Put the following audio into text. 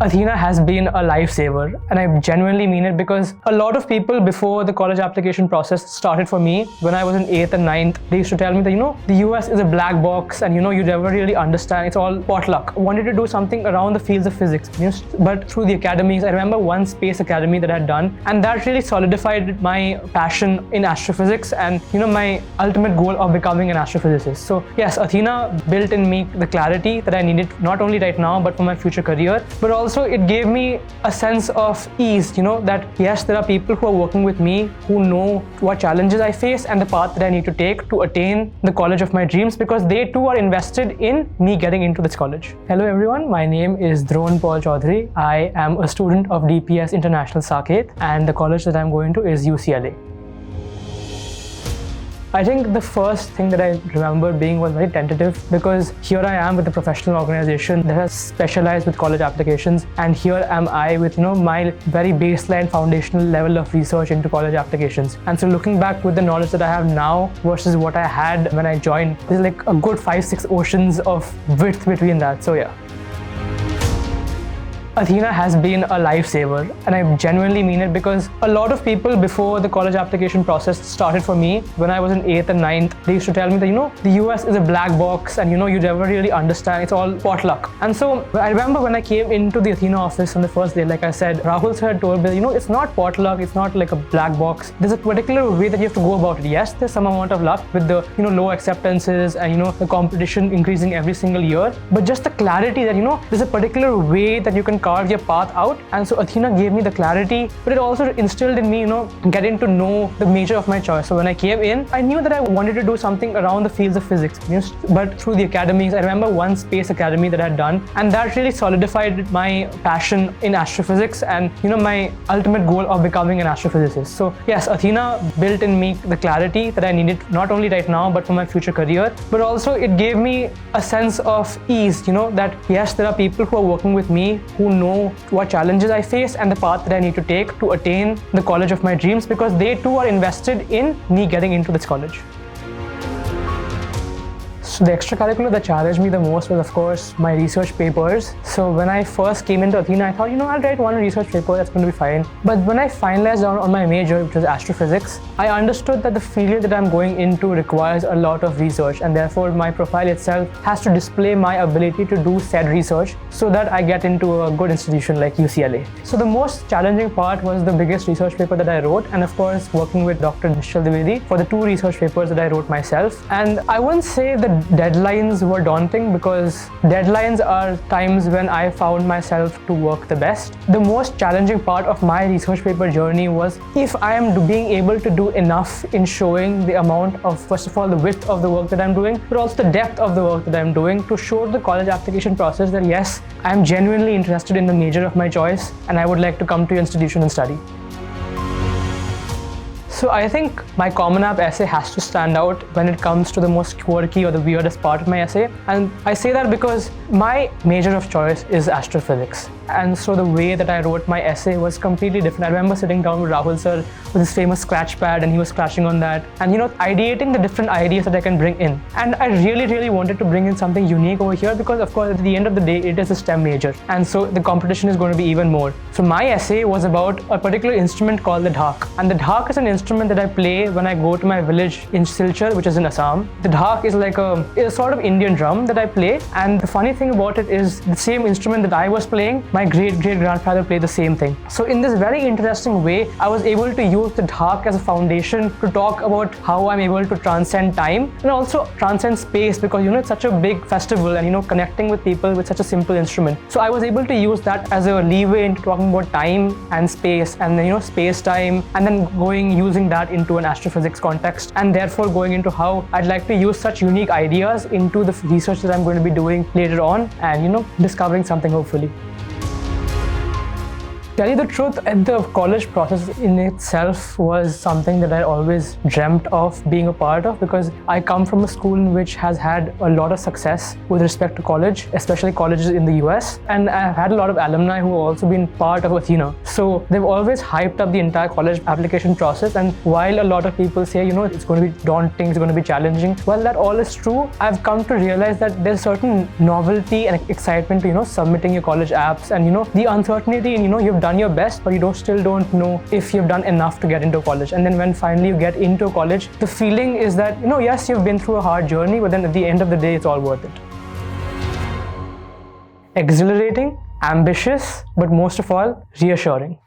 Athena has been a lifesaver, and I genuinely mean it, because a lot of people before the college application process started for me, when I was in 8th and 9th, they used to tell me that, the US is a black box and, you never really understand, it's all potluck. I wanted to do something around the fields of physics, but through the academies. I remember one space academy that I had done, and that really solidified my passion in astrophysics and, my ultimate goal of becoming an astrophysicist. So yes, Athena built in me the clarity that I needed, not only right now, but for my future career, but also it gave me a sense of ease, that yes, there are people who are working with me who know what challenges I face and the path that I need to take to attain the college of my dreams, because they too are invested in me getting into this college. Hello everyone, my name is Dron Chaudhary. I am a student of DPS International Saket, and the college that I'm going to is UCLA. I think the first thing that I remember being was very tentative, because here I am with a professional organization that has specialized with college applications, and here am I with my very baseline foundational level of research into college applications. And so looking back with the knowledge that I have now versus what I had when I joined, there's like a good 5-6 oceans of width between that. So yeah. Athena has been a lifesaver, and I genuinely mean it, because a lot of people before the college application process started for me, when I was in 8th and 9th, they used to tell me that, the US is a black box and, you never really understand, it's all potluck. And so I remember when I came into the Athena office on the first day, like I said, Rahul sir had told me, it's not potluck, it's not like a black box. There's a particular way that you have to go about it. Yes, there's some amount of luck with the, low acceptances and, the competition increasing every single year, but just the clarity that, there's a particular way that you can carve your path out. And so Athena gave me the clarity, but it also instilled in me, getting to know the major of my choice. So when I came in, I knew that I wanted to do something around the fields of physics, but through the academies. I remember one space academy that I had done, and that really solidified my passion in astrophysics and, my ultimate goal of becoming an astrophysicist. So yes, Athena built in me the clarity that I needed, not only right now, but for my future career, but also it gave me a sense of ease, that yes, there are people who are working with me who know what challenges I face and the path that I need to take to attain the college of my dreams, because they too are invested in me getting into this college. So the extracurricular that challenged me the most was, of course, my research papers. So when I first came into Athena, I thought, I'll write one research paper, that's going to be fine. But when I finalized on my major, which was astrophysics, I understood that the field that I'm going into requires a lot of research, and therefore my profile itself has to display my ability to do said research so that I get into a good institution like UCLA. So the most challenging part was the biggest research paper that I wrote, and of course working with Dr. Dwivedi for the 2 research papers that I wrote myself. And I wouldn't say the deadlines were daunting, because deadlines are times when I found myself to work the best. The most challenging part of my research paper journey was if I am being able to do enough in showing the amount of, first of all, the width of the work that I'm doing, but also the depth of the work that I'm doing, to show the college application process that yes, I'm genuinely interested in the major of my choice and I would like to come to your institution and study. So I think my Common App essay has to stand out when it comes to the most quirky or the weirdest part of my essay. And I say that because my major of choice is astrophysics. And so the way that I wrote my essay was completely different. I remember sitting down with Rahul sir with his famous scratch pad, and he was scratching on that and, ideating the different ideas that I can bring in. And I really wanted to bring in something unique over here, because of course at the end of the day, it is a STEM major. And so the competition is going to be even more. So my essay was about a particular instrument called the dhak. And the dhak is an instrument that I play when I go to my village in Silchar, which is in Assam. The dhak is like a sort of Indian drum that I play. And the funny thing about it is the same instrument that I was playing, my great-great-grandfather played the same thing. So in this very interesting way, I was able to use the dhak as a foundation to talk about how I'm able to transcend time and also transcend space, because it's such a big festival and connecting with people with such a simple instrument. So I was able to use that as a leeway into talking about time and space, and then space-time, and then using that into an astrophysics context, and therefore going into how I'd like to use such unique ideas into the research that I'm going to be doing later on, and discovering something hopefully. Tell you the truth, the college process in itself was something that I always dreamt of being a part of, because I come from a school which has had a lot of success with respect to college, especially colleges in the US. And I've had a lot of alumni who have also been part of Athena. So they've always hyped up the entire college application process. And while a lot of people say, it's going to be daunting, it's going to be challenging, well, that all is true. I've come to realize that there's certain novelty and excitement to, submitting your college apps, and, the uncertainty, and, you've done your best, but you still don't know if you've done enough to get into college. And then when finally you get into college, the feeling is that, yes, you've been through a hard journey, but then at the end of the day, it's all worth it. Exhilarating, ambitious, but most of all, reassuring.